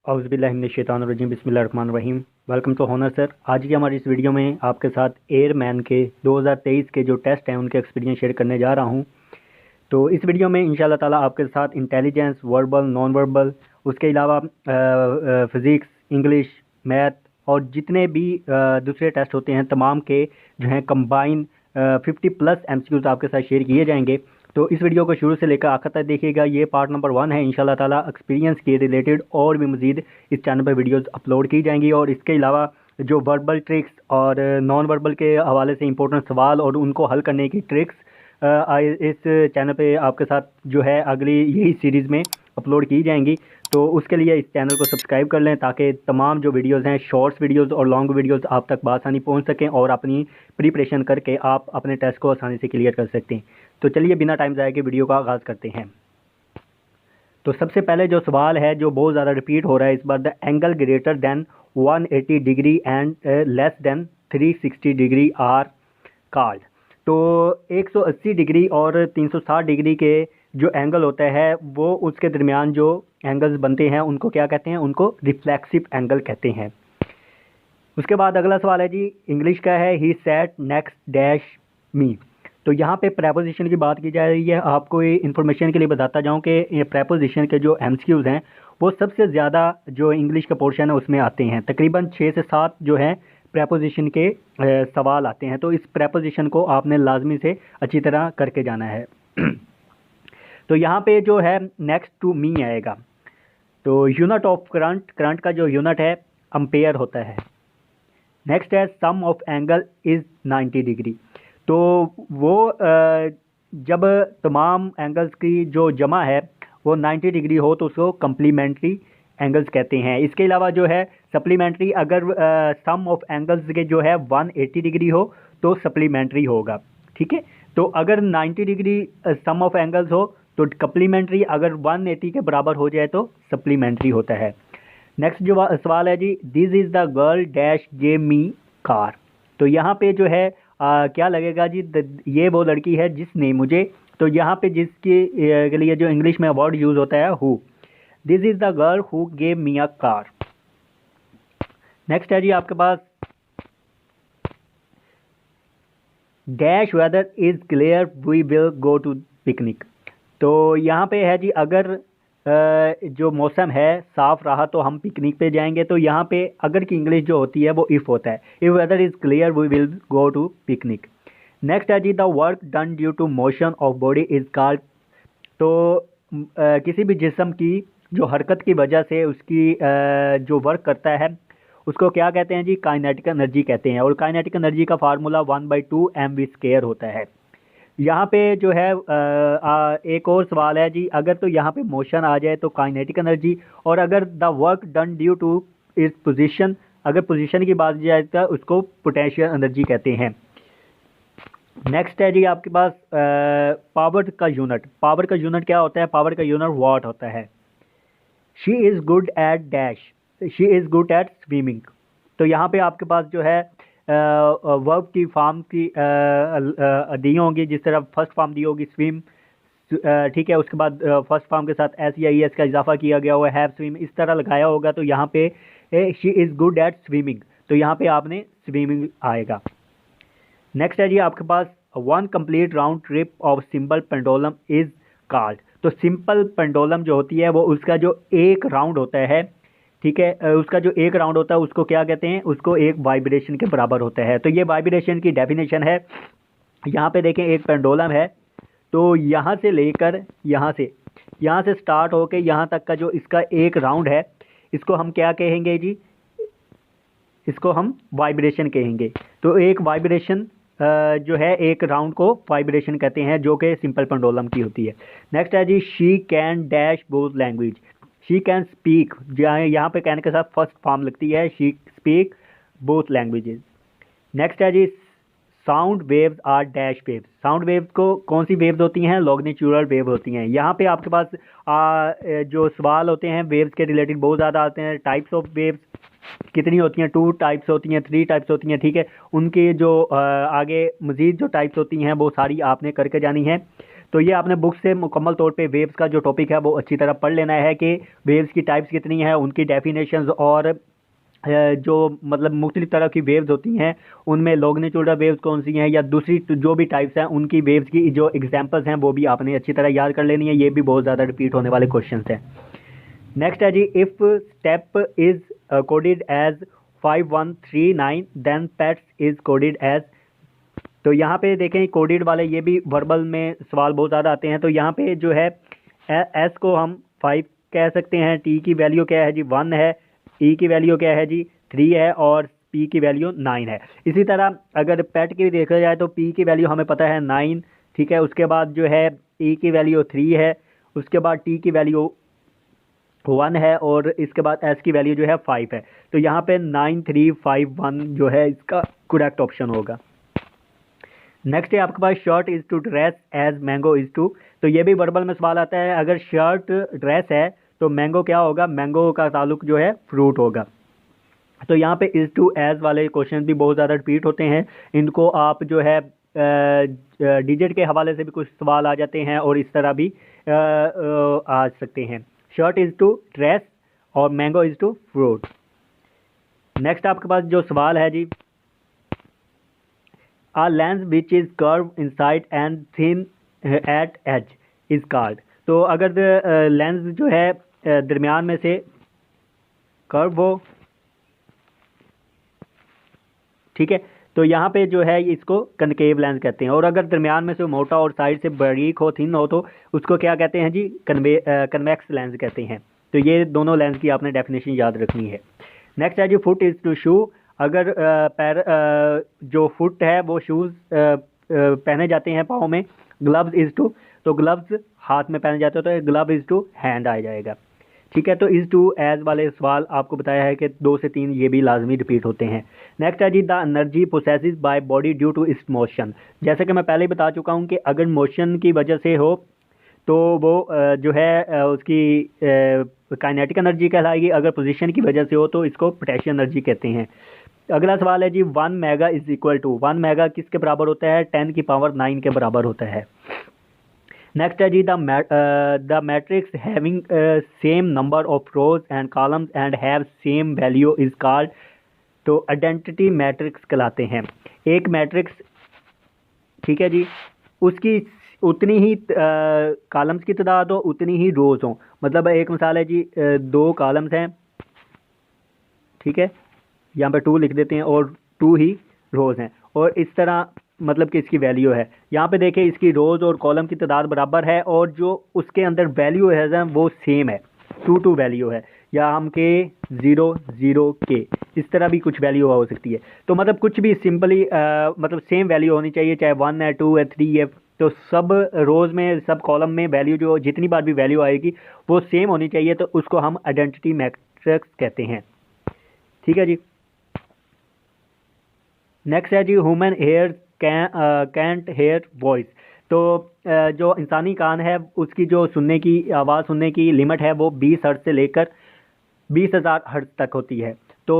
औज़ुबिल्लाहिमिनश्शैतानिर्रजीम बिस्मिल्लाहिर्रहमानिर्रहीम। Welcome to honour sir. आज की हमारी इस वीडियो में आपके साथ एयरमैन के 2023 के जो टेस्ट हैं उनके एक्सपीरियंस शेयर करने जा रहा हूं। तो इस वीडियो में इंशाल्लाह ताला आपके साथ इंटेलिजेंस, वर्बल, नॉन वर्बल, उसके अलावा फ़िज़िक्स, इंग्लिश, मैथ और जितने भी दूसरे टेस्ट होते हैं तमाम के जो हैं कंबाइन 50+ MCQs आपके साथ शेयर किए जाएंगे। तो इस वीडियो को शुरू से लेकर आखिर तक देखिएगा। ये पार्ट नंबर 1 है। इंशाल्लाह ताला एक्सपीरियंस के रिलेटेड और भी मज़ीद इस चैनल पर वीडियोस अपलोड की जाएंगी और इसके अलावा जो वर्बल ट्रिक्स और नॉन वर्बल के हवाले से इंपॉर्टेंट सवाल और उनको हल करने की ट्रिक्स इस चैनल पे आपके साथ जो है अगली यही सीरीज़ में अपलोड की जाएंगी। तो उसके लिए इस चैनल को सब्सक्राइब कर लें ताकि तमाम जो वीडियोस हैं, शॉर्ट्स वीडियोस और लॉन्ग वीडियोस आप तक बआसानी पहुंच सकें और अपनी प्रिपरेशन करके आप अपने टेस्ट को आसानी से क्लियर कर सकते हैं। तो चलिए बिना टाइम ज़ाया के वीडियो का आगाज़ करते हैं। तो सबसे पहले जो सवाल है जो बहुत ज़्यादा रिपीट हो रहा है इस बार, the angle greater than 180 degree and less than 360 degree are called. तो 180 डिग्री और 360 डिग्री के जो एंगल होता है वो उसके दरमियान जो एंगल्स बनते हैं उनको क्या कहते हैं? उनको रिफ्लेक्सिव एंगल कहते हैं। उसके बाद अगला सवाल है जी, इंग्लिश का है, ही सैट नेक्स्ट डैश मी। तो यहाँ पे प्रेपोजिशन की बात की जा रही है। आपको ये इन्फॉर्मेशन के लिए बताता जाऊँ कि ये प्रेपोजिशन के जो MCQs हैं वो सबसे ज़्यादा जो इंग्लिश का पोर्शन है उसमें आते हैं। तकरीबन 6 से 7 जो है प्रेपोजिशन के सवाल आते हैं। तो इस प्रेपोजिशन को आपने लाजमी से अच्छी तरह करके जाना है। तो यहाँ पे जो है नेक्स्ट टू मी आएगा। तो यूनिट ऑफ करंट, करंट का जो यूनिट है एम्पेयर होता है। नेक्स्ट है सम ऑफ एंगल इज़ 90 डिग्री। तो वो जब तमाम एंगल्स की जो जमा है वो 90 डिग्री हो तो उसको कम्प्लीमेंट्री एंगल्स कहते हैं। इसके अलावा जो है सप्लीमेंट्री, अगर सम ऑफ एंगल्स के जो है 180 डिग्री हो तो सप्लीमेंट्री होगा। ठीक है। तो अगर 90 डिग्री सम ऑफ एंगल्स हो तो कम्प्लीमेंट्री, अगर 180 के बराबर हो जाए तो सप्लीमेंट्री होता है। नेक्स्ट जो सवाल है जी, this is the girl dash gave me car. तो यहाँ पे जो है क्या लगेगा जी? ये वो लड़की है जिसने मुझे, तो यहाँ पे जिसके के लिए जो इंग्लिश में वर्ड यूज़ होता है who. This is the girl who gave me a car. Next है जी आपके पास, dash weather is clear we will go to picnic. तो यहाँ पे है जी, अगर जो मौसम है साफ़ रहा तो हम पिकनिक पे जाएंगे। तो यहाँ पे अगर की इंग्लिश जो होती है वो इफ़ होता है। If weather is clear we will go to picnic. Next है जी, the work done due to motion of body is called. तो किसी भी जिस्म की जो हरकत की वजह से उसकी जो वर्क करता है उसको क्या कहते हैं जी? काइनेटिक एनर्जी कहते हैं। और काइनेटिक एनर्जी का फार्मूला 1/2 mv² होता है। यहाँ पे जो है एक और सवाल है जी, अगर तो यहाँ पे मोशन आ जाए तो काइनेटिक एनर्जी, और अगर the work done due two is position, अगर पोजीशन की बात जाए तो उसको पोटेंशियल एनर्जी कहते हैं। नेक्स्ट है जी आपके पास पावर का यूनिट। पावर का यूनिट क्या होता है? पावर का यूनिट वाट होता है। She is good at dash, she is good at swimming. तो यहाँ पे आपके पास जो है वर्ब की फॉर्म की दी होंगी। जिस तरह फर्स्ट फॉर्म दी होगी स्विम, ठीक है, उसके बाद फर्स्ट फॉर्म के साथ एस या ई एस का इजाफा किया गया हुआ हैव स्विम, इस तरह लगाया होगा। तो यहाँ पे she is good at swimming, तो यहाँ पे आपने स्विमिंग आएगा। नेक्स्ट है जी आपके पास, one complete round trip of simple pendulum is called. तो सिंपल पेंडुलम जो होती है वो उसका जो एक राउंड होता है, ठीक है, उसका जो एक राउंड होता है उसको क्या कहते हैं? उसको एक वाइब्रेशन के बराबर होता है। तो ये वाइब्रेशन की डेफिनेशन है। यहाँ पे देखें, एक पेंडुलम है तो यहाँ से लेकर यहाँ से स्टार्ट होके यहाँ तक का जो इसका एक राउंड है इसको हम क्या कहेंगे जी? इसको हम वाइब्रेशन कहेंगे। तो एक वाइब्रेशन जो है एक राउंड को वाइब्रेशन कहते हैं जो कि सिंपल पेंडुलम की होती है। नेक्स्ट है जी, she can dash both language. She can speak, यहाँ पे कैन के साथ फर्स्ट फॉर्म लगती है, she speak both languages. Next है जी, sound waves are dash waves. Sound waves को कौन सी वेव्स होती हैं? लॉन्गिट्यूडल वेव होती हैं। यहाँ पे आपके पास जो सवाल होते हैं वेव्स के रिलेटेड बहुत ज़्यादा आते हैं। टाइप्स ऑफ वेव्स कितनी होती हैं? 2 टाइप्स होती हैं, 3 टाइप्स होती हैं, ठीक है। उनके जो आगे मज़ीद जो टाइप्स होती हैं वो सारी आपने करके जानी है। तो ये आपने बुक से मुकम्मल तौर पे वेव्स का जो टॉपिक है वो अच्छी तरह पढ़ लेना है कि वेव्स की टाइप्स कितनी है, उनकी डेफिनेशंस, और जो मतलब मुख्तलिफ तरह की वेव्स होती हैं उनमें लॉन्गिट्यूडल वेव्स कौन सी हैं, या दूसरी जो भी टाइप्स हैं उनकी वेव्स की जो एग्जांपल्स हैं वो भी आपने अच्छी तरह याद कर लेनी है। ये भी बहुत ज़्यादा रिपीट होने वाले क्वेश्चंस हैं। नेक्स्ट है जी, if step is coded as 5139 then pets is coded as. तो यहाँ पे देखें कोडेड वाले ये भी वर्बल में सवाल बहुत ज़्यादा आते हैं। तो यहाँ पे जो है एस को हम 5 कह सकते हैं, टी की वैल्यू क्या है जी 1 है, ई की वैल्यू क्या है जी 3 है, और पी की वैल्यू 9 है। इसी तरह अगर पेट की देखा जाए तो पी की वैल्यू हमें पता है 9, ठीक है। उसके बाद जो है ई की वैल्यू 3 है, उसके बाद टी की वैल्यू 1 है, और इसके बाद एस की वैल्यू जो है 5 है। तो यहाँ पे 9351 जो है इसका करेक्ट ऑप्शन होगा। नेक्स्ट है आपके पास shirt is to dress as mango is to. तो ये भी वर्बल में सवाल आता है, अगर शर्ट ड्रेस है तो मैंगो क्या होगा, मैंगो का ताल्लुक जो है फ्रूट होगा। तो यहाँ पे इज़ टू एज वाले क्वेश्चन भी बहुत ज़्यादा रिपीट होते हैं। इनको आप जो है डिजिट के हवाले से भी कुछ सवाल आ जाते हैं और इस तरह भी आ सकते हैं। शर्ट इज़ टू ड्रेस और mango is to fruit. Next आपके पास जो सवाल है जी, A lens which is curved inside and thin at edge is called। तो अगर लेंस जो है दरमियान में से कर्व हो, ठीक है, तो यहाँ पे जो है इसको कनकेव लेंस कहते हैं। और अगर दरमियान में से मोटा और साइड से बारीक हो, थिन हो, तो उसको क्या कहते हैं जी कन्वेक्स लेंस कहते हैं। तो ये दोनों लेंस की आपने डेफिनेशन याद रखनी है। नेक्स्ट है जी, फुट इज़ टू शू। अगर पैर जो फुट है वो शूज़ पहने जाते हैं पाँव में। ग्लव्स इज़ टू, तो ग्लव्स हाथ में पहने जाते हैं, तो ग्लव इज़ टू हैंड आ जाएगा, ठीक है। तो इज़ टू एज वाले सवाल आपको बताया है कि 2 से 3 ये भी लाजमी रिपीट होते हैं। नेक्स्ट है जी, the energy possesses by body due to its motion. जैसे कि मैं पहले ही बता चुका हूँ कि अगर मोशन की वजह से हो तो वो जो है उसकी काइनेटिक एनर्जी कहलाएगी। अगर पोजीशन की वजह से हो तो इसको पोटेंशियल एनर्जी कहते हैं। अगला सवाल है जी, 1 mega is equal to, 1 mega किसके बराबर होता है, 10 की पावर 9 के बराबर होता है। नेक्स्ट है जी, the matrix having same number of rows and columns and have same value is called. तो आइडेंटिटी मैट्रिक्स कहलाते हैं। एक मैट्रिक्स, ठीक है जी, उसकी उतनी ही कॉलम्स की तादाद हो, उतनी ही रोज हो। मतलब एक मिसाल है जी, 2 कॉलम्स हैं, ठीक है, यहाँ पे 2 लिख देते हैं, और 2 ही रोज़ हैं, और इस तरह मतलब कि इसकी वैल्यू है। यहाँ पे देखें इसकी रोज़ और कॉलम की तादाद बराबर है, और जो उसके अंदर वैल्यू है वो सेम है, 2 वैल्यू है, या हम के 0 0 के इस तरह भी कुछ वैल्यू हो सकती है। तो मतलब कुछ भी सिंपली मतलब सेम वैल्यू होनी चाहिए, चाहे 1 है, 2 है, 3 है। तो सब रोज़ में, सब कॉलम में वैल्यू जो जितनी बार भी वैल्यू आएगी वो सेम होनी चाहिए, तो उसको हम आइडेंटिटी मैट्रिक्स कहते हैं, ठीक है जी। नेक्स्ट है जी, human ear can't hear voice. तो जो इंसानी कान है उसकी जो सुनने की आवाज़ सुनने की लिमिट है वो 20 हर्ट्ज से लेकर 20,000 हर्ट्ज तक होती है। तो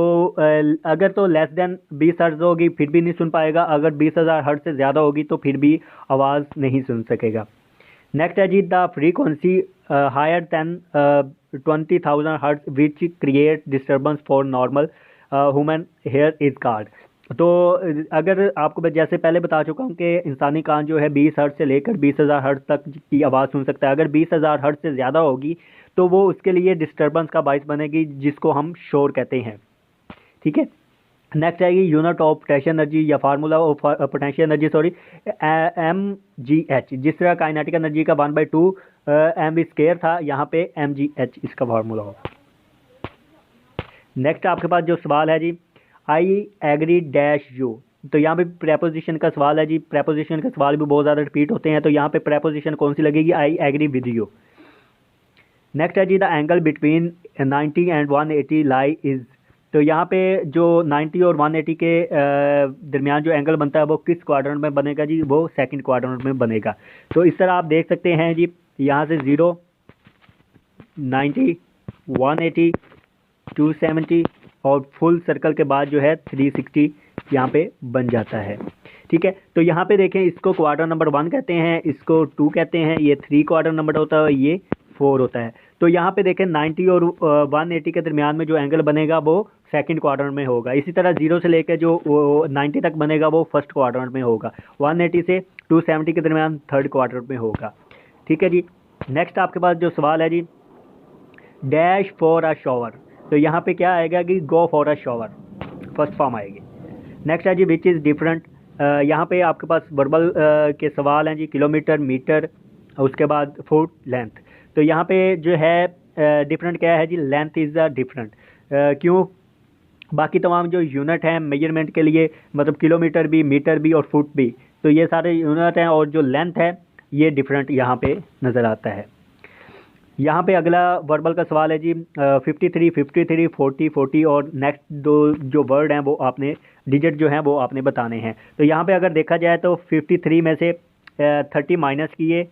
अगर तो लेस देन 20 हर्ट्ज होगी फिर भी नहीं सुन पाएगा, अगर 20,000 हर्ट्ज से ज़्यादा होगी तो फिर भी आवाज़ नहीं सुन सकेगा। नेक्स्ट है जी, the frequency higher than 20,000 hertz which create disturbance for normal human ear is called. तो अगर आपको मैं जैसे पहले बता चुका हूँ कि इंसानी कान जो है 20 हर्ट्ज से लेकर 20,000 हर्ट्ज तक की आवाज़ सुन सकता है। अगर 20,000 हर्ट्ज से ज़्यादा होगी तो वो उसके लिए डिस्टर्बेंस का बाइस बनेगी, जिसको हम शोर कहते हैं, ठीक है। नेक्स्ट आएगी यूनिट ऑफ पोटेंशियल एनर्जी या formula of potential energy, sorry, mgh। जिस तरह काइनेटिक एनर्जी का 1/2 mv² था, यहाँ पे mgh इसका फार्मूला होगा। नेक्स्ट आपके पास जो सवाल है जी, आई एग्री डैश यू। तो यहाँ पे प्रेपोजिशन का सवाल है जी। प्रेपोजिशन के सवाल भी बहुत ज़्यादा रिपीट होते हैं, तो यहाँ पे प्रेपोजिशन कौन सी लगेगी, I agree with you. Next है जी, the angle between 90 and 180 lie is. तो यहाँ पे जो 90 और 180 के दरमियान जो एंगल बनता है वो किस क्वाड्रेंट में बनेगा जी, वो सेकंड क्वाड्रेंट में बनेगा। तो इस तरह आप देख सकते हैं जी, यहाँ से 0, 90, 180, 270 और फुल सर्कल के बाद जो है 360 यहाँ पे बन जाता है, ठीक ठीक है। तो यहाँ पे देखें, इसको क्वार्टर नंबर 1 कहते हैं, इसको 2 कहते हैं, ये 3 क्वार्टर नंबर होता है, ये 4 होता है। तो यहाँ पे देखें 90 और 180 के दरमियान में जो एंगल बनेगा वो सेकंड क्वार्टर में होगा। इसी तरह 0 से लेकर जो 90 तक बनेगा वो फर्स्ट क्वार्टर में होगा। 180 से 270 के दरमियान थर्ड क्वार्टर में होगा। ठीक है जी। नेक्स्ट आपके पास जो सवाल है जी, डैश फॉर अ शॉवर। तो यहाँ पे क्या आएगा कि go for a shower, first form आएगी। नेक्स्ट है जी विच इज़ डिफरेंट। यहाँ पे आपके पास वर्बल के सवाल हैं जी, किलोमीटर, मीटर, उसके बाद फुट, लेंथ। तो यहाँ पे जो है डिफरेंट क्या है जी, लेंथ इज़ अ डिफरेंट। क्यों? बाकी तमाम जो यूनिट हैं मेजरमेंट के लिए, मतलब किलोमीटर भी, मीटर भी और फुट भी, तो ये सारे यूनिट हैं, और जो लेंथ है ये डिफरेंट यहाँ पे नज़र आता है। यहाँ पे अगला वर्बल का सवाल है जी 53, 53, 40, 40 और नेक्स्ट दो जो वर्ड हैं वो आपने डिजिट जो हैं वो आपने बताने हैं। तो यहाँ पे अगर देखा जाए तो 53 में से 30 माइनस किए,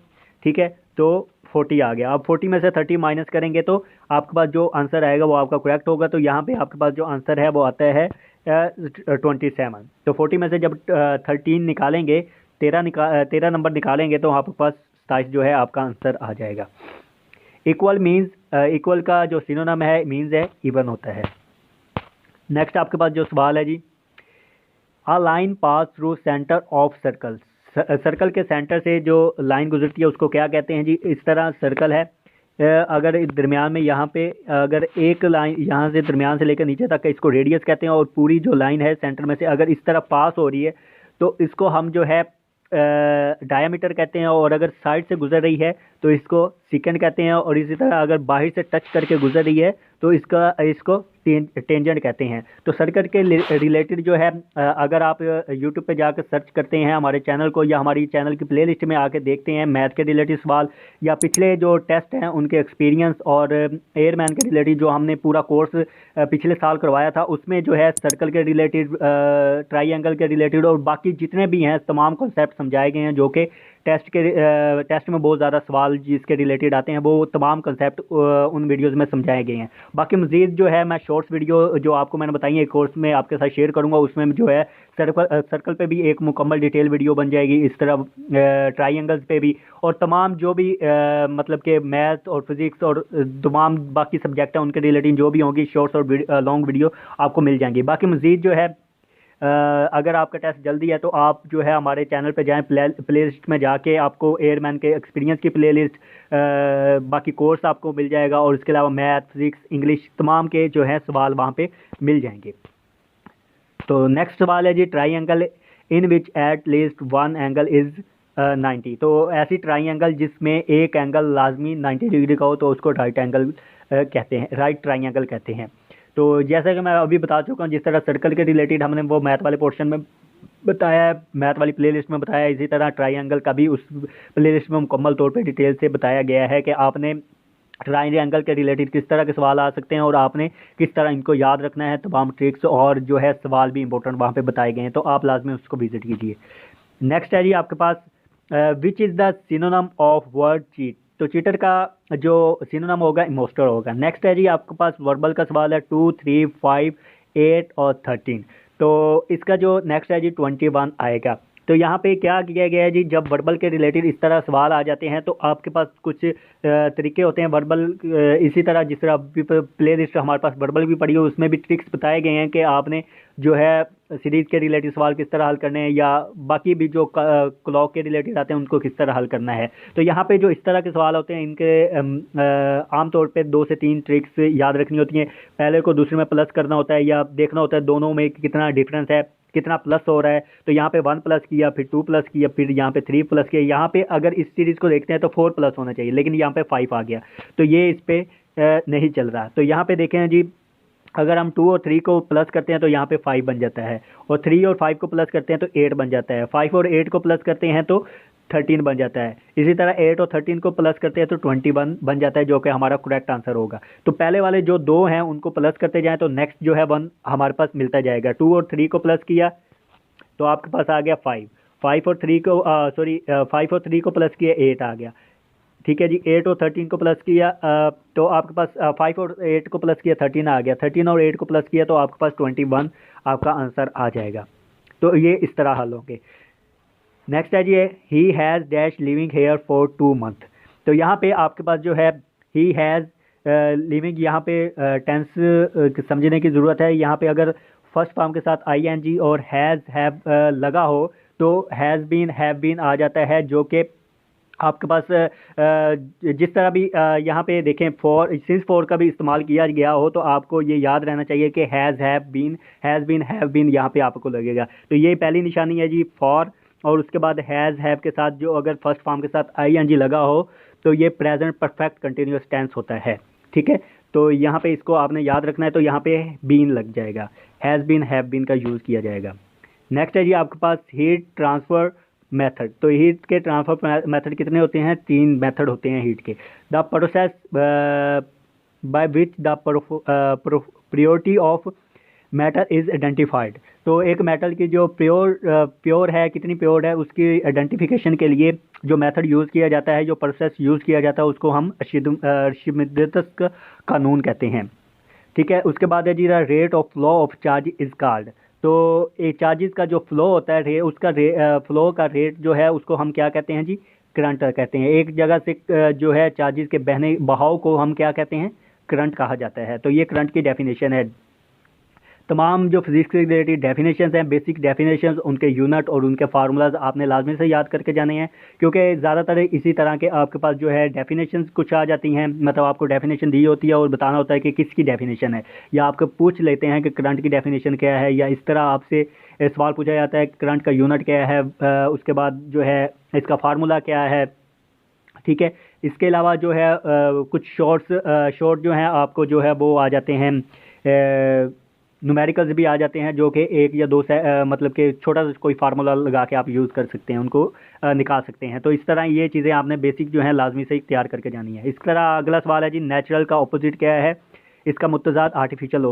ठीक है, तो 40 आ गया। अब 40 में से 30 माइनस करेंगे तो आपके पास जो आंसर आएगा वो आपका करेक्ट होगा। तो यहाँ पे आपके पास जो आंसर है वो आता है 27। तो 40 में से जब 13 निकालेंगे, 13 नंबर निकालेंगे तो आपके पास 27 जो है आपका आंसर आ जाएगा। इक्वल मीन्स, इक्वल का जो सिनोनिम है मीन्स है इवन होता है। नेक्स्ट आपके पास जो सवाल है जी, a line pass through centre of circle. Circle के सेंटर से जो लाइन गुजरती है उसको क्या कहते हैं जी? इस तरह सर्कल है, अगर दरमियान में यहाँ पे अगर एक लाइन यहाँ से दरमियान से लेकर नीचे तक, इसको रेडियस कहते हैं, और पूरी जो लाइन है सेंटर में से अगर इस तरह पास हो रही है तो इसको हम जो है डायामीटर कहते हैं, और अगर साइड से गुजर रही है तो इसको सेकंड कहते हैं, और इसी तरह अगर बाहर से टच करके गुजर रही है तो इसको टेंजेंट कहते हैं। तो सर्कल के रिलेटेड जो है अगर आप यूट्यूब पे जाकर सर्च करते हैं हमारे चैनल को, या हमारी चैनल की प्लेलिस्ट में आके देखते हैं मैथ के रिलेटेड सवाल, या पिछले जो टेस्ट हैं उनके एक्सपीरियंस, और एयरमैन के रिलेटेड जो हमने पूरा कोर्स पिछले साल करवाया था, उसमें जो है सर्कल के रिलेटेड, ट्राईएंगल के रिलेटेड और बाकी जितने भी हैं तमाम कॉन्सेप्ट समझाए गए हैं, जो कि टेस्ट में बहुत ज़्यादा सवाल जिसके रिलेटेड आते हैं, वो तमाम कंसेप्ट उन वीडियोस में समझाए गए हैं। बाकी मज़ीद जो है मैं शॉर्ट्स वीडियो जो आपको मैंने बताई है कोर्स में आपके साथ शेयर करूंगा, उसमें जो है सर्कल पे भी एक मुकम्मल डिटेल वीडियो बन जाएगी, इस तरह ट्राइंगल्स पे भी, और तमाम जो भी मतलब के मैथ और फिजिक्स और तमाम बाकी सब्जेक्ट हैं उनके रिलेटेड जो भी होंगी शॉर्ट्स और लॉन्ग वीडियो आपको मिल जाएंगी। बाकी मज़ीद जो है अगर आपका टेस्ट जल्दी है तो आप जो है हमारे चैनल पे जाएं, प्ले लिस्ट में जाके आपको एयरमैन के एक्सपीरियंस की प्ले लिस्ट, बाकी कोर्स आपको मिल जाएगा, और इसके अलावा मैथ, फिजिक्स, इंग्लिश तमाम के जो है सवाल वहाँ पे मिल जाएंगे। तो नेक्स्ट सवाल है जी, triangle in which at least one angle is 90। तो ऐसी ट्राईएंगल जिसमें एक एंगल लाजमी 90 डिग्री का हो तो उसको राइट एंगल कहते हैं, राइट ट्राईएंगल कहते हैं। तो जैसा कि मैं अभी बता चुका हूँ, जिस तरह सर्कल के रिलेटेड हमने वो मैथ वाले पोर्शन में बताया है, मैथ वाली प्लेलिस्ट में बताया, इसी तरह ट्राईएंगल का भी उस प्लेलिस्ट में मुकम्मल तौर पे डिटेल से बताया गया है कि आपने ट्राईएंगल के रिलेटेड किस तरह के सवाल आ सकते हैं और आपने किस तरह इनको याद रखना है, तमाम ट्रिक्स और जो है सवाल भी इंपॉर्टेंट वहाँ पे बताए गए हैं, तो आप लाजमी उसको विजिट कीजिए। नेक्स्ट है जी आपके पास which is the synonym of word cheat. तो चीटर का जो सिनोनिम होगा इम्पोस्टर होगा। नेक्स्ट है जी आपके पास वर्बल का सवाल है 2, 3, 5, 8 और 13। तो इसका जो नेक्स्ट है जी 21 आएगा। तो यहाँ पे क्या किया गया है जी, जब वर्बल के रिलेटेड इस तरह सवाल आ जाते हैं तो आपके पास कुछ तरीके होते हैं वर्बल, इसी तरह जिस तरह प्ले लिस्ट हमारे पास वर्बल भी पड़ी हो उसमें भी ट्रिक्स बताए गए हैं कि आपने जो है सीरीज़ के रिलेटेड सवाल किस तरह हल करने हैं, या बाकी भी जो क्लॉक के रिलेटेड आते हैं उनको किस तरह हल करना है। तो यहाँ पे जो इस तरह के सवाल होते हैं इनके आमतौर पे 2 से 3 ट्रिक्स याद रखनी होती हैं। पहले को दूसरे में प्लस करना होता है, या देखना होता है दोनों में कितना डिफरेंस है, कितना प्लस हो रहा है। तो यहाँ पे 1 प्लस किया, फिर 2 प्लस किया, फिर यहाँ पे 3 प्लस किया। यहाँ पे अगर इस सीरीज़ को देखते हैं तो 4 प्लस होना चाहिए, लेकिन यहाँ पे 5 आ गया, तो ये इस पर नहीं चल रहा। तो यहाँ पे देखें जी, अगर हम 2 और 3 को प्लस करते हैं तो यहाँ पे 5 बन जाता है, और 3 और 5 को प्लस करते हैं तो 8 बन जाता है, 5 और 8 को प्लस करते हैं तो 13 बन जाता है। इसी तरह 8 और 13 को प्लस करते हैं तो 21 बन जाता है, जो कि हमारा करेक्ट आंसर होगा। तो पहले वाले जो 2 हैं उनको प्लस करते जाएं तो नेक्स्ट जो है 1 हमारे पास मिलता जाएगा। 2 और 3 को प्लस किया तो आपके पास आ गया 5, 5 और 3 को प्लस किया 8 आ गया। ठीक है जी, 8 और 13 को प्लस किया तो आपके पास 5 और 8 को प्लस किया 13 आ गया, 13 और 8 को प्लस किया तो आपके पास 21 आपका आंसर आ जाएगा। तो ये इस तरह हल होंगे। नेक्स्ट है जी he has dash living here for 2 month. तो यहाँ पे आपके पास जो है ही हैज़ लिविंग, यहाँ पे टेंस समझने की ज़रूरत है। यहाँ पे अगर फर्स्ट फॉर्म के साथ ING और हैज़ हैव लगा हो तो हैज़ बीन हैव बीन आ जाता है, जो कि आपके पास जिस तरह भी यहाँ पे देखें फॉर सिंस फॉर का भी इस्तेमाल किया गया हो तो आपको ये याद रहना चाहिए कि हैज़ हैव बीन यहाँ पे आपको लगेगा। तो ये पहली निशानी है जी फॉर, और उसके बाद हैज़ हैव के साथ जो अगर फर्स्ट फॉर्म के साथ ING लगा हो तो ये प्रेजेंट परफेक्ट कंटिन्यूस टेंस होता है। ठीक है, तो यहाँ पे इसको आपने याद रखना है, तो यहाँ पे बीन लग जाएगा, हैज़ बीन हैव बीन का यूज़ किया जाएगा। नेक्स्ट है जी आपके पास हीट ट्रांसफ़र मेथड। तो हीट के ट्रांसफर मेथड कितने होते हैं? 3 मेथड होते हैं हीट के। The process by which the purity of metal is identified. तो एक मेटल की जो प्योर है, कितनी प्योर है, उसकी आइडेंटिफिकेशन के लिए जो मेथड यूज़ किया जाता है, जो प्रोसेस यूज़ किया जाता है, उसको हम अर्शिमिदेस कानून कहते हैं। ठीक है, उसके बाद है जी the rate of flow of charge is called. तो एक चार्जेस का जो फ्लो होता है उसका फ्लो का रेट जो है उसको हम क्या कहते हैं जी? करंट कहते हैं। एक जगह से जो है चार्जेस के बहाव को हम क्या कहते हैं? करंट कहा जाता है। तो ये करंट की डेफिनेशन है। तमाम जो फिजिक्स से रिलेटेड डेफिनेशंस हैं, बेसिक डेफिनेशंस, उनके यूनिट और उनके फार्मूलाज आपने लाजमी से याद करके जाने हैं, क्योंकि ज़्यादातर इसी तरह के आपके पास जो है डेफिनेशंस कुछ आ जाती हैं, मतलब आपको डेफिनेशन दी होती है और बताना होता है कि किसकी डेफिनेशन है, या आपको पूछ लेते हैं कि करंट की डेफिनेशन क्या है, या इस तरह आपसे सवाल पूछा जाता है करंट का यूनिट क्या है, उसके बाद जो है इसका फार्मूला क्या है। ठीक है, इसके अलावा जो है कुछ शॉर्ट जो हैं आपको जो है वो आ जाते हैं, न्यूमेरिकल्स भी आ जाते हैं, जो कि 1 या 2 से मतलब कि छोटा सा कोई फार्मूला लगा के आप यूज़ कर सकते हैं, उनको निकाल सकते हैं। तो इस तरह ये चीज़ें आपने बेसिक जो है लाजमी से तैयार करके जानी है। इस तरह अगला सवाल है जी नेचुरल का अपोजिट क्या है? इसका मुतज़ाद आर्टिफिशियल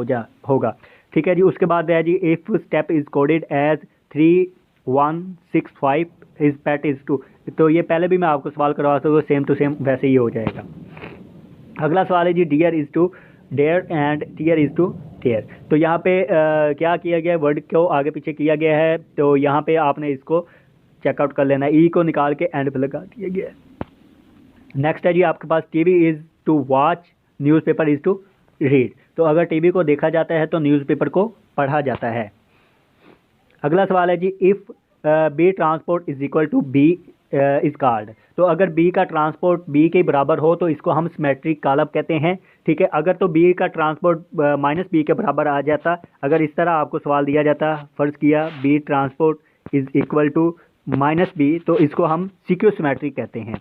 होगा। ठीक है जी, उसके बाद है जी if step is coded as 3 1 6 5 is pat is 2। तो ये पहले भी मैं आपको सवाल करवा सकता हूँ, सेम टू सेम वैसे ही हो जाएगा। अगला सवाल है जी dear is to dare and tear is to tear. तो यहाँ पे क्या किया गया है? वर्ड को आगे पीछे किया गया है, तो यहाँ पे आपने इसको चेकआउट कर लेना है। ई को निकाल के एंड पे लगा दिया गया है। नेक्स्ट है जी आपके पास TV is to watch, newspaper is to read. तो अगर टीवी को देखा जाता है तो न्यूज़पेपर को पढ़ा जाता है। अगला सवाल है जी if B transport is equal to B is called. तो अगर बी का ट्रांसपोर्ट बी के बराबर हो तो इसको हम सिमेट्रिक कॉलम कहते हैं। ठीक है, अगर तो बी का ट्रांसपोर्ट माइनस बी के बराबर आ जाता, अगर इस तरह आपको सवाल दिया जाता, फ़र्ज़ किया B transport is equal to minus B, तो इसको हम सीक्यू सिमेट्रिक कहते हैं।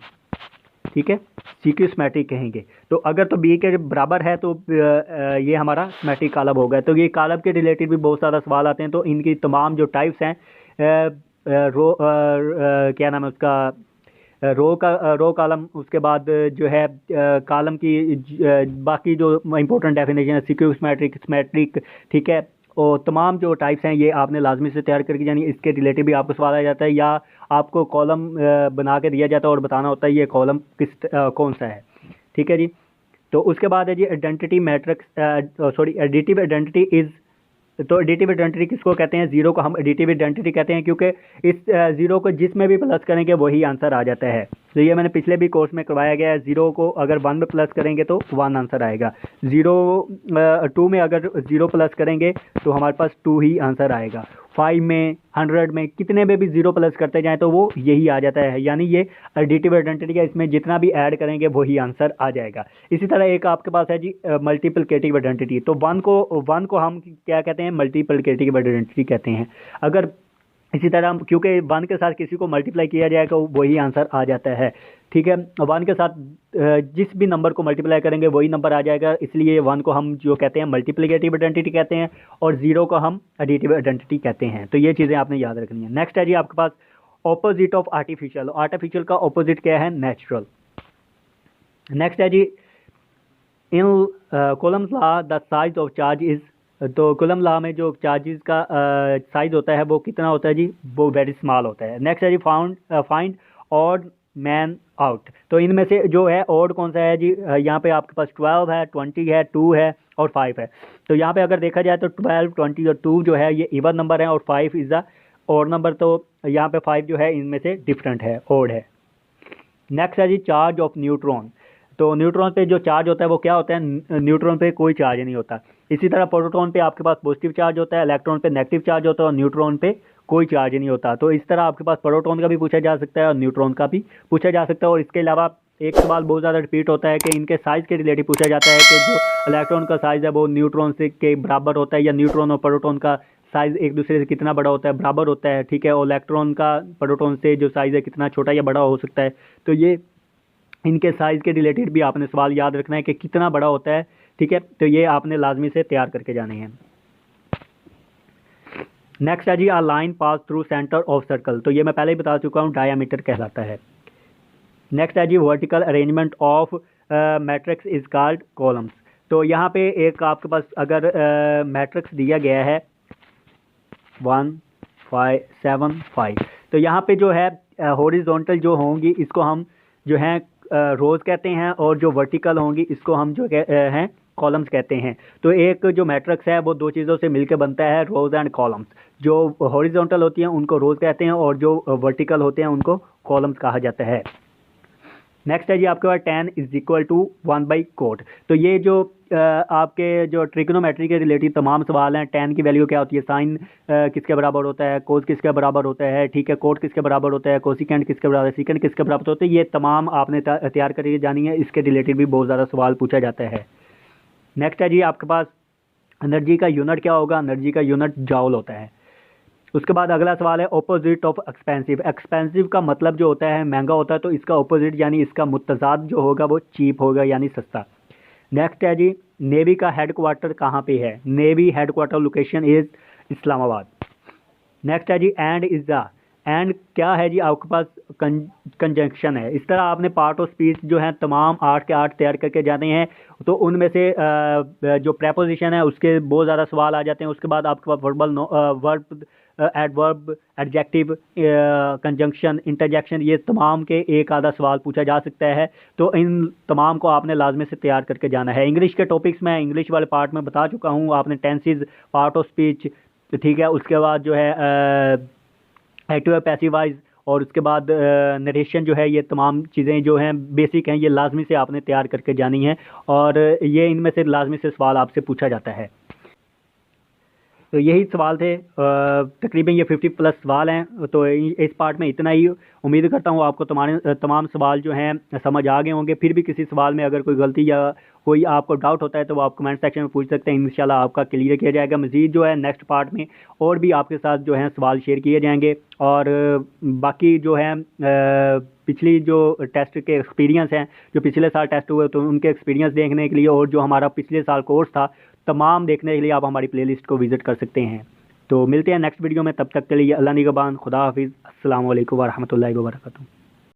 ठीक है, सीक्यू सिमेट्रिक कहेंगे। तो अगर तो बी के बराबर है तो ये हमारा सिमेट्रिक कॉलम होगा। तो ये कॉलम के रिलेटेड भी बहुत सारा सवाल आते हैं। तो इनकी तमाम जो टाइप्स हैं, क्या नाम है उसका, रो कॉलम, उसके बाद जो है कॉलम की बाकी जो इंपॉर्टेंट डेफिनेशन है, सीक्यू सिमेट्रिक, सिमेट्रिक। ठीक है, और तमाम जो टाइप्स हैं ये आपने लाजमी से तैयार करके जानी। इसके रिलेटेड भी आपको सवाल आ जाता है, या आपको कॉलम बना के दिया जाता है और बताना होता है ये कॉलम कौन सा है। ठीक है जी, तो उसके बाद है जी identity matrix, additive identity is. तो एडिटिव आइडेंटिटी किसको कहते हैं? ज़ीरो को हम एडिटिव आइडेंटिटी कहते हैं, क्योंकि इस ज़ीरो को जिसमें भी प्लस करेंगे वही आंसर आ जाता है। तो ये मैंने पिछले भी कोर्स में करवाया गया है। ज़ीरो को अगर 1 में प्लस करेंगे तो 1 आंसर आएगा। 2 में अगर 0 प्लस करेंगे तो हमारे पास 2 ही आंसर आएगा। 5 में, 100 में, कितने में भी 0 प्लस करते जाएँ तो वो यही आ जाता है। यानी ये एडिटिव आइडेंटिटी का, इसमें जितना भी ऐड करेंगे वही आंसर आ जाएगा। इसी तरह एक आपके पास है जी मल्टीप्लिकेटिव आइडेंटिटी। तो 1 को हम क्या कहते हैं? मल्टीप्लिकेटिव आइडेंटिटी कहते हैं। अगर इसी तरह क्योंकि 1 के साथ किसी को मल्टीप्लाई किया जाएगा वही आंसर आ जाता है। ठीक है, 1 के साथ जिस भी नंबर को मल्टीप्लाई करेंगे वही नंबर आ जाएगा, इसलिए 1 को हम जो कहते हैं मल्टीप्लिकेटिव आइडेंटिटी कहते हैं, और 0 को हम एडिटिव आइडेंटिटी कहते हैं। तो ये चीज़ें आपने याद रखनी है। नेक्स्ट है जी आपके पास ऑपोजिट ऑफ आर्टिफिशियल। आर्टिफिशियल का ऑपोजिट क्या है? नेचुरल। नेक्स्ट है जी in Coulomb's law the size of charge is. तो कूलम लॉ में जो चार्जेस का साइज होता है वो कितना होता है जी? वो वेरी स्मॉल होता है। नेक्स्ट है जी फाइंड ऑड मैन आउट। तो इनमें से जो है ऑड कौन सा है जी? यहाँ पे आपके पास 12 है, 20 है, 2 है और 5 है। तो यहाँ पे अगर देखा जाए तो 12, 20 और 2 जो है ये इवन नंबर है, और 5 इज़ द और नंबर तो यहाँ पे 5 जो है इनमें से डिफरेंट है, ओड है। नेक्स्ट है जी चार्ज ऑफ न्यूट्रॉन। तो न्यूट्रॉन पे जो चार्ज होता है वो क्या होता है, न्यूट्रॉन पे कोई चार्ज नहीं होता। इसी तरह प्रोटॉन पे आपके पास पॉजिटिव चार्ज होता है, इलेक्ट्रॉन पे नेगेटिव चार्ज होता है और न्यूट्रॉन पे कोई चार्ज नहीं होता। तो इस तरह आपके पास प्रोटॉन का भी पूछा जा सकता है और न्यूट्रॉन का भी पूछा जा सकता है। और इसके अलावा एक सवाल बहुत ज़्यादा रिपीट होता है कि इनके साइज़ के रिलेटिव पूछा जाता है कि जो इलेक्ट्रॉन का साइज़ है वो न्यूट्रॉन से के बराबर होता है, या न्यूट्रॉन और प्रोटॉन का साइज़ एक दूसरे से कितना बड़ा होता है, बराबर होता है, ठीक है। और इलेक्ट्रॉन का प्रोटॉन से जो साइज़ है कितना छोटा या बड़ा हो सकता है। तो ये इनके साइज़ के रिलेटेड भी आपने सवाल याद रखना है कि कितना बड़ा होता है, ठीक है। तो ये आपने लाजमी से तैयार करके जाने हैं। नेक्स्ट है जी a line pass through centre of circle. तो ये मैं पहले ही बता चुका हूँ, डायामीटर कहलाता है। नेक्स्ट है जी vertical arrangement of matrix is called columns. तो यहाँ पे एक आपके पास अगर मैट्रिक्स दिया गया है 1 5 7 5, तो यहाँ पे जो है हॉरिजॉन्टल जो होंगी इसको हम जो है रोज़ कहते हैं, और जो वर्टिकल होंगी इसको हम जो हैं कॉलम्स कहते हैं। तो एक जो मैट्रिक्स है वो दो चीज़ों से मिलकर बनता है, रोज़ एंड कॉलम्स। जो हॉरिजॉन्टल होती हैं उनको रोज़ कहते हैं और जो वर्टिकल होते हैं उनको कॉलम्स कहा जाता है। नेक्स्ट है जी आपके पास tan is equal to 1/cot। तो ये जो आपके जो ट्रिग्नोमेट्री के रिलेटेड तमाम सवाल हैं, tan की वैल्यू क्या होती है, साइन किसके बराबर होता है, कोस किसके बराबर होता है, ठीक है, कोट किसके बराबर होता है, कोसिकेंट किसके बराबर है, सीकेंट किसके बराबर होता है, ये तमाम आपने तैयार करके जानी है। इसके रिलेटेड भी बहुत ज़्यादा सवाल पूछा जाता है। नेक्स्ट है जी आपके पास एनर्जी का यूनिट क्या होगा, एनर्जी का यूनिट जाउल होता है। उसके बाद अगला सवाल है ऑपोजिट ऑफ एक्सपेंसिव। एक्सपेंसिव का मतलब जो होता है महंगा होता है, तो इसका ऑपोजिट यानी इसका मुतजाद जो होगा वो चीप होगा यानी सस्ता। नेक्स्ट है जी नेवी का हेड क्वार्टर कहाँ पे है, navy head quarter location is Islamabad. Next है जी एंड इज द, एंड क्या है जी आपके पास कंजंक्शन है। इस तरह आपने पार्ट ऑफ स्पीच जो है तमाम 8 के 8 तैयार करके जाते हैं। तो उनमें से जो प्रेपोजिशन है उसके बहुत ज़्यादा सवाल आ जाते हैं। उसके बाद आपके पास verbal verb adverb adjective conjunction interjection, ये तमाम के एक आधा सवाल पूछा जा सकता है। तो इन तमाम को आपने लाजमी से तैयार करके जाना है। इंग्लिश के टॉपिक्स मैं इंग्लिश वाले पार्ट में बता चुका हूँ, आपने टेंसेज, पार्ट ऑफ स्पीच, ठीक है। उसके बाद जो है एक्टिव पैसिव वॉइस, और उसके बाद नरेशन जो है, ये तमाम चीज़ें जो हैं बेसिक हैं, ये लाजमी से आपने तैयार करके जानी है। और ये इनमें से लाजमी से सवाल आपसे पूछा जाता है। तो यही सवाल थे, तकरीबन ये 50+ सवाल हैं। तो इस पार्ट में इतना ही। उम्मीद करता हूँ आपको तमाम सवाल जो हैं समझ आ गए होंगे। फिर भी किसी सवाल में अगर कोई गलती या कोई आपको डाउट होता है तो वो आप कमेंट सेक्शन में पूछ सकते हैं, इंशाल्लाह आपका क्लियर किया जाएगा। मज़ीद जो है नेक्स्ट पार्ट में और भी आपके साथ जो है सवाल शेयर किए जाएंगे। और बाकी जो है पिछली जो टेस्ट के एक्सपीरियंस हैं, जो पिछले साल टेस्ट हुए, तो उनके एक्सपीरियंस देखने के लिए और जो हमारा पिछले साल कोर्स था तमाम देखने के लिए आप हमारी प्लेलिस्ट को विज़िट कर सकते हैं। तो मिलते हैं नेक्स्ट वीडियो में, तब तक के लिए अल्लाह निगहबान, खुदा हाफिज़, अस्सलाम वालेकुम व रहमतुल्लाहि व बरकातुहू।